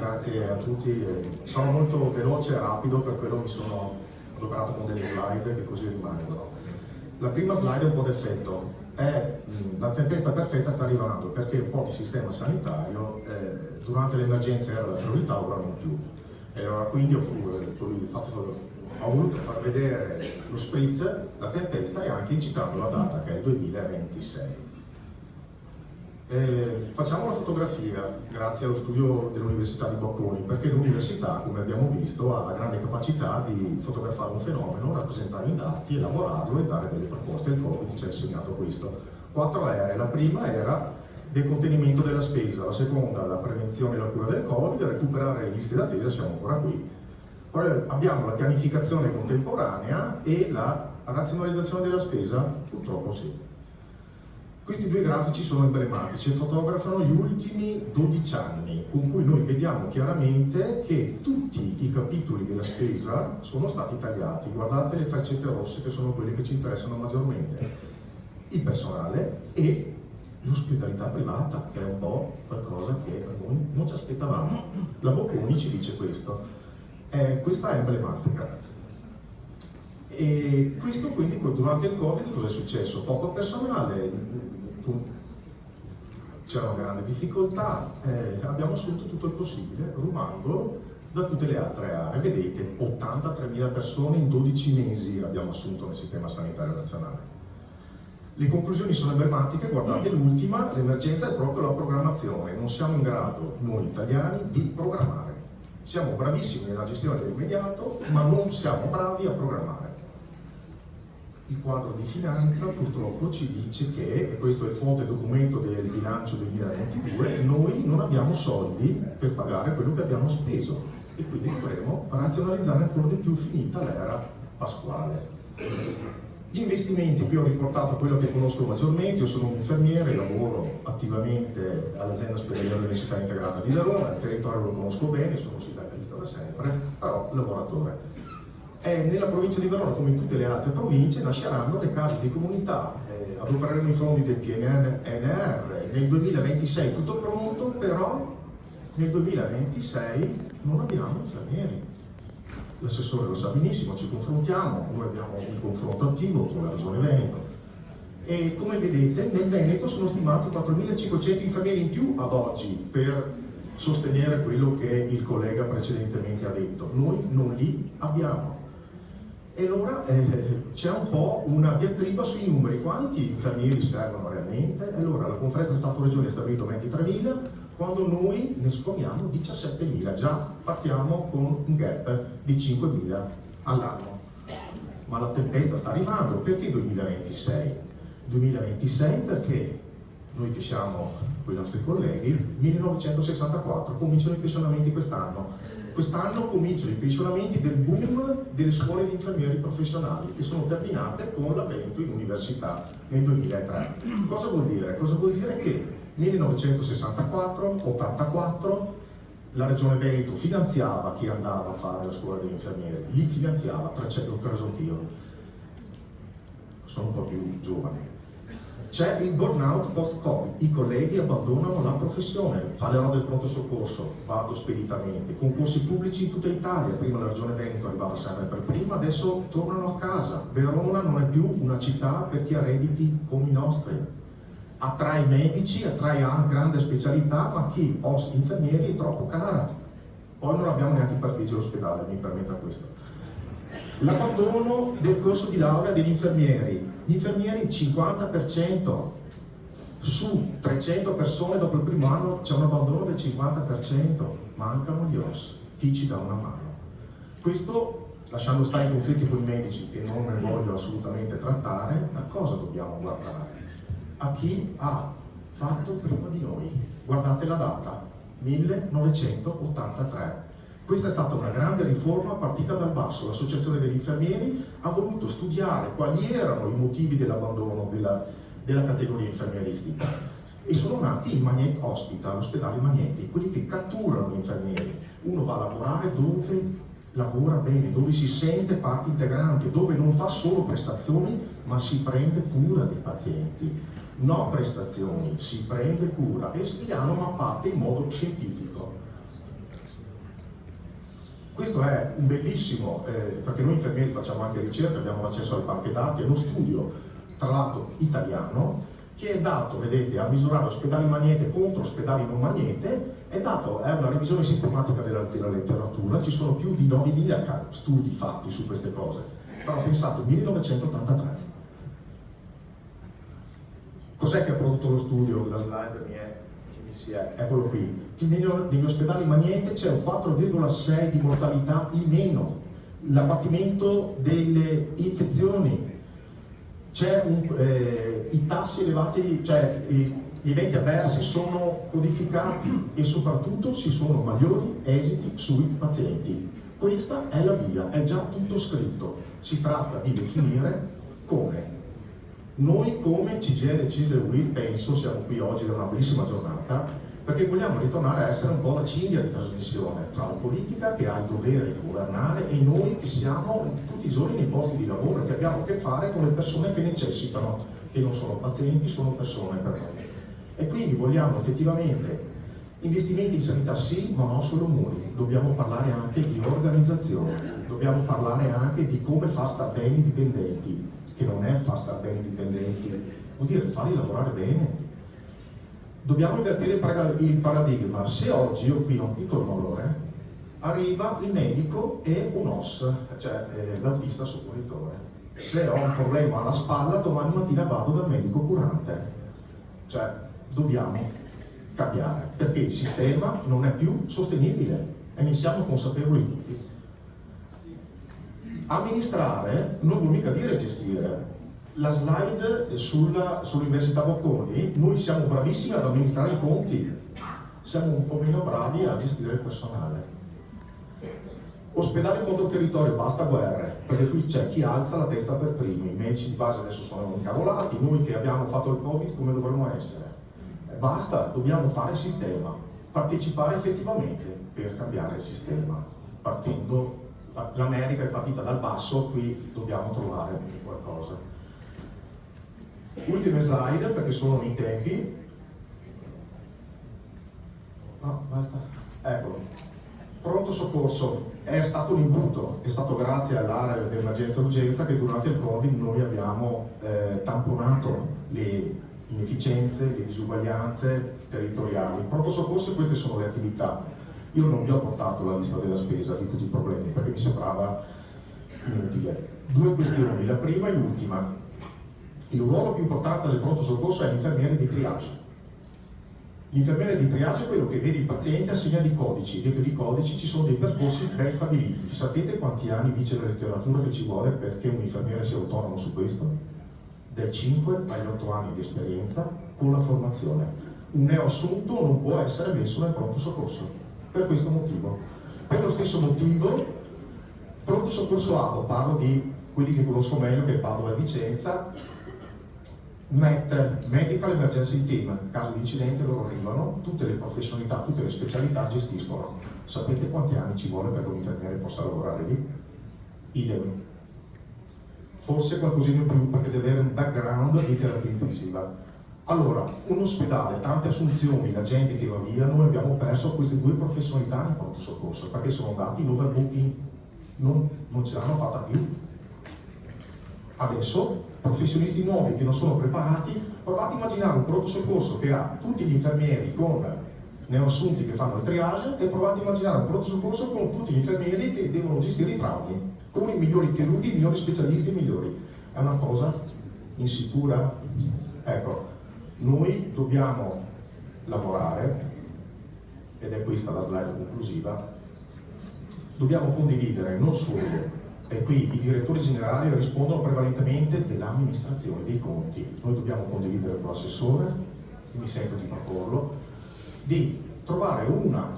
grazie a tutti. Sono molto veloce e rapido, per quello mi sono adoperato con delle slide che così rimangono. La prima slide è un po' d'effetto. La tempesta perfetta sta arrivando perché un po' di sistema sanitario durante l'emergenza era la priorità, ora non più. E allora quindi ho voluto far vedere lo spritz, la tempesta e anche incitando la data che è il 2026. Facciamo la fotografia grazie allo studio dell'Università di Bocconi, perché l'università, come abbiamo visto, ha la grande capacità di fotografare un fenomeno, rappresentare i dati, elaborarlo e dare delle proposte. Il Covid ci ha insegnato questo. 4 aree: la prima era del contenimento della spesa, la seconda la prevenzione e la cura del Covid, recuperare le liste d'attesa, siamo ancora qui. Poi abbiamo la pianificazione contemporanea e la razionalizzazione della spesa, purtroppo sì. Questi due grafici sono emblematici e fotografano gli ultimi 12 anni, con cui noi vediamo chiaramente che tutti i capitoli della spesa sono stati tagliati. Guardate le freccette rosse che sono quelle che ci interessano maggiormente: il personale e l'ospitalità privata, che è un po' qualcosa che noi non ci aspettavamo. La Bocconi ci dice questo. Questa è emblematica. E questo quindi durante il Covid cosa è successo? Poco personale, c'era una grande difficoltà, abbiamo assunto tutto il possibile rubando da tutte le altre aree. Vedete, 83.000 persone in 12 mesi abbiamo assunto nel sistema sanitario nazionale. Le conclusioni sono emblematiche, guardate l'ultima: l'emergenza è proprio la programmazione. Non siamo in grado, noi italiani, di programmare. Siamo bravissimi nella gestione dell'immediato, ma non siamo bravi a programmare. Il quadro di finanza purtroppo ci dice che, e questo è il fonte documento del bilancio 2022, noi non abbiamo soldi per pagare quello che abbiamo speso e quindi dovremo razionalizzare ancora di più finita l'era pasquale. Gli investimenti, qui ho riportato quello che conosco maggiormente. Io sono un infermiere, lavoro attivamente all'azienda ospedaliera dell'Università Integrata di Verona, il territorio lo conosco bene, sono sindacalista da sempre, però lavoratore. Nella provincia di Verona, come in tutte le altre province, nasceranno le case di comunità, adopereremo i fondi del PNRR. Nel 2026 tutto pronto, però nel 2026 non abbiamo infermieri. L'assessore lo sa benissimo, ci confrontiamo, noi abbiamo un confronto attivo con la Regione Veneto. E come vedete nel Veneto sono stimati 4.500 infermieri in più ad oggi per sostenere quello che il collega precedentemente ha detto. Noi non li abbiamo. E allora c'è un po' una diatriba sui numeri: quanti infermieri servono realmente? Allora la conferenza Stato-Regione ha stabilito 23.000, quando noi ne sforniamo 17.000, già partiamo con un gap di 5.000 all'anno. Ma la tempesta sta arrivando. Perché 2026? 2026 perché noi che siamo con i nostri colleghi, 1964, cominciano i pensionamenti quest'anno. Quest'anno cominciano i pensionamenti del boom delle scuole di infermieri professionali, che sono terminate con l'avvento in università nel 2003. Cosa vuol dire? Cosa vuol dire che 1964-84 la Regione Veneto finanziava chi andava a fare la scuola degli infermieri, li finanziava, l'ho preso anch'io, sono un po' più giovane. C'è il burnout post-Covid, i colleghi abbandonano la professione. Parlerò del pronto soccorso, vado speditamente. Concorsi pubblici in tutta Italia, prima la Regione Veneto arrivava sempre per prima, adesso tornano a casa. Verona non è più una città per chi ha redditi come i nostri. Attrae medici, attrae grande specialità, ma chi ha infermieri è troppo cara. Poi non abbiamo neanche il parcheggio all'ospedale, mi permetta questo. L'abbandono del corso di laurea degli infermieri. Gli infermieri 50%, su 300 persone dopo il primo anno c'è un abbandono del 50%, mancano gli OS, chi ci dà una mano? Questo, lasciando stare i conflitti con i medici che non ne voglio assolutamente trattare, a cosa dobbiamo guardare? A chi ha fatto prima di noi. Guardate la data, 1983. Questa è stata una grande riforma partita dal basso. L'Associazione degli Infermieri ha voluto studiare quali erano i motivi dell'abbandono della categoria infermieristica e sono nati i Magnet Hospital, l'ospedale Magneti, quelli che catturano gli infermieri. Uno va a lavorare dove lavora bene, dove si sente parte integrante, dove non fa solo prestazioni ma si prende cura dei pazienti. No prestazioni, si prende cura, e li hanno mappate in modo scientifico. Questo è un bellissimo, perché noi infermieri facciamo anche ricerca, abbiamo l'accesso alle banche dati, è uno studio, tra l'altro italiano, che è dato, vedete, a misurare ospedali magnete contro ospedali non magnete, è una revisione sistematica della letteratura, ci sono più di 9.000 studi fatti su queste cose, però pensate, 1983. Cos'è che ha prodotto lo studio? La slide eccolo qui. Negli ospedali magnete c'è un 4,6 di mortalità in meno, l'abbattimento delle infezioni, i tassi elevati, cioè gli eventi avversi sono codificati e soprattutto ci sono migliori esiti sui pazienti. Questa è la via, è già tutto scritto. Si tratta di definire come. Noi come CGIL, CISL e UIL penso siamo qui oggi da una bellissima giornata perché vogliamo ritornare a essere un po' la cinghia di trasmissione tra la politica che ha il dovere di governare e noi che siamo tutti i giorni nei posti di lavoro e che abbiamo a che fare con le persone che necessitano, che non sono pazienti, sono persone per noi. E quindi vogliamo effettivamente investimenti in sanità sì, ma non solo muri, dobbiamo parlare anche di organizzazione, dobbiamo parlare anche di come far star bene i dipendenti, che non è far star bene i dipendenti, vuol dire farli lavorare bene. Dobbiamo invertire il paradigma. Se oggi io qui ho un piccolo dolore, arriva il medico e un OS, cioè l'autista soccorritore. Se ho un problema alla spalla, domani mattina vado dal medico curante. Cioè, dobbiamo cambiare, perché il sistema non è più sostenibile e ne siamo consapevoli tutti. Amministrare non vuol mica dire gestire. La slide sull'Università Bocconi, noi siamo bravissimi ad amministrare i conti, siamo un po' meno bravi a gestire il personale. Ospedale contro territorio, basta guerre, perché qui c'è chi alza la testa per primo, i medici di base adesso sono incavolati, noi che abbiamo fatto il Covid come dovremmo essere? Basta, dobbiamo fare sistema, partecipare effettivamente per cambiare il sistema, partendo, l'America è partita dal basso, qui dobbiamo trovare qualcosa. Ultime slide perché sono i tempi. No, basta. Ecco, pronto soccorso è stato un imbuto, è stato grazie all'area dell'emergenza urgenza che durante il Covid noi abbiamo tamponato le inefficienze, le disuguaglianze territoriali. Pronto soccorso, queste sono le attività. Io non vi ho portato la lista della spesa di tutti i problemi perché mi sembrava inutile. Due questioni, la prima e l'ultima. Il ruolo più importante del pronto soccorso è l'infermiere di triage. L'infermiere di triage è quello che vede il paziente, assegna dei codici, dentro i codici ci sono dei percorsi ben stabiliti. Sapete quanti anni dice la letteratura che ci vuole perché un infermiere sia autonomo su questo? Dai 5 agli 8 anni di esperienza con la formazione. Un neoassunto non può essere messo nel pronto soccorso, per questo motivo. Per lo stesso motivo, pronto soccorso APO, parlo di quelli che conosco meglio, che è Padova e Vicenza, MET, Medical Emergency Team, in caso di incidente loro arrivano, tutte le professionalità, tutte le specialità gestiscono. Sapete quanti anni ci vuole perché un infermiere possa lavorare lì? Idem. Forse qualcosina in più perché deve avere un background di terapia intensiva. Allora, un ospedale, tante assunzioni, la gente che va via, noi abbiamo perso queste due professionalità nel pronto soccorso perché sono andati in overbooking, non ce l'hanno fatta più. Adesso professionisti nuovi che non sono preparati, provate a immaginare un pronto soccorso che ha tutti gli infermieri con neoassunti che fanno il triage e provate a immaginare un pronto soccorso con tutti gli infermieri che devono gestire i traumi, con i migliori chirurghi, i migliori specialisti, i migliori. È una cosa insicura? Ecco, noi dobbiamo lavorare, ed è questa la slide conclusiva, dobbiamo condividere non solo. E qui i direttori generali rispondono prevalentemente dell'amministrazione dei conti. Noi dobbiamo condividere con l'assessore, mi sento di proporlo, di trovare una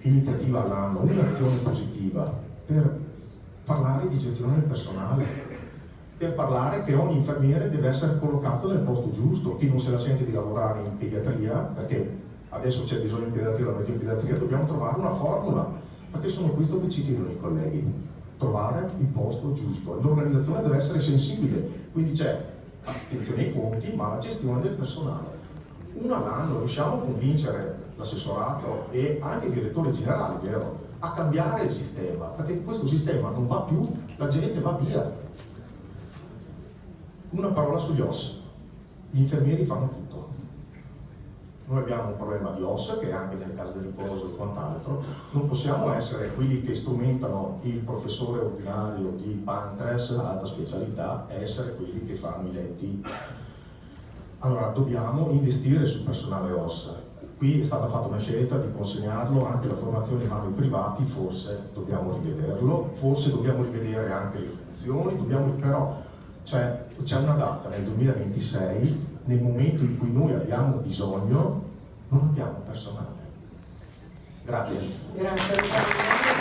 iniziativa all'anno, un'azione positiva per parlare di gestione del personale, per parlare che ogni infermiere deve essere collocato nel posto giusto. Chi non se la sente di lavorare in pediatria, perché adesso c'è bisogno in pediatria, la metto in pediatria, dobbiamo trovare una formula, perché sono questo che ci chiedono i colleghi. Trovare il posto giusto e l'organizzazione deve essere sensibile, quindi c'è attenzione ai conti ma la gestione del personale. uno all'anno riusciamo a convincere l'assessorato e anche i direttori generali, vero, a cambiare il sistema, perché questo sistema non va più, la gente va via. Una parola sugli OSS. Gli infermieri fanno tutto. Noi abbiamo un problema di OSS, che anche nel caso del riposo e quant'altro, non possiamo essere quelli che strumentano il professore ordinario di pancreas, alta specialità, e essere quelli che fanno i letti. Allora dobbiamo investire sul personale OSS. Qui è stata fatta una scelta di consegnarlo anche la formazione in mano ai privati, forse dobbiamo rivederlo, forse dobbiamo rivedere anche le funzioni, però c'è una data nel 2026, nel momento in cui noi abbiamo bisogno, non abbiamo personale. Grazie. Grazie.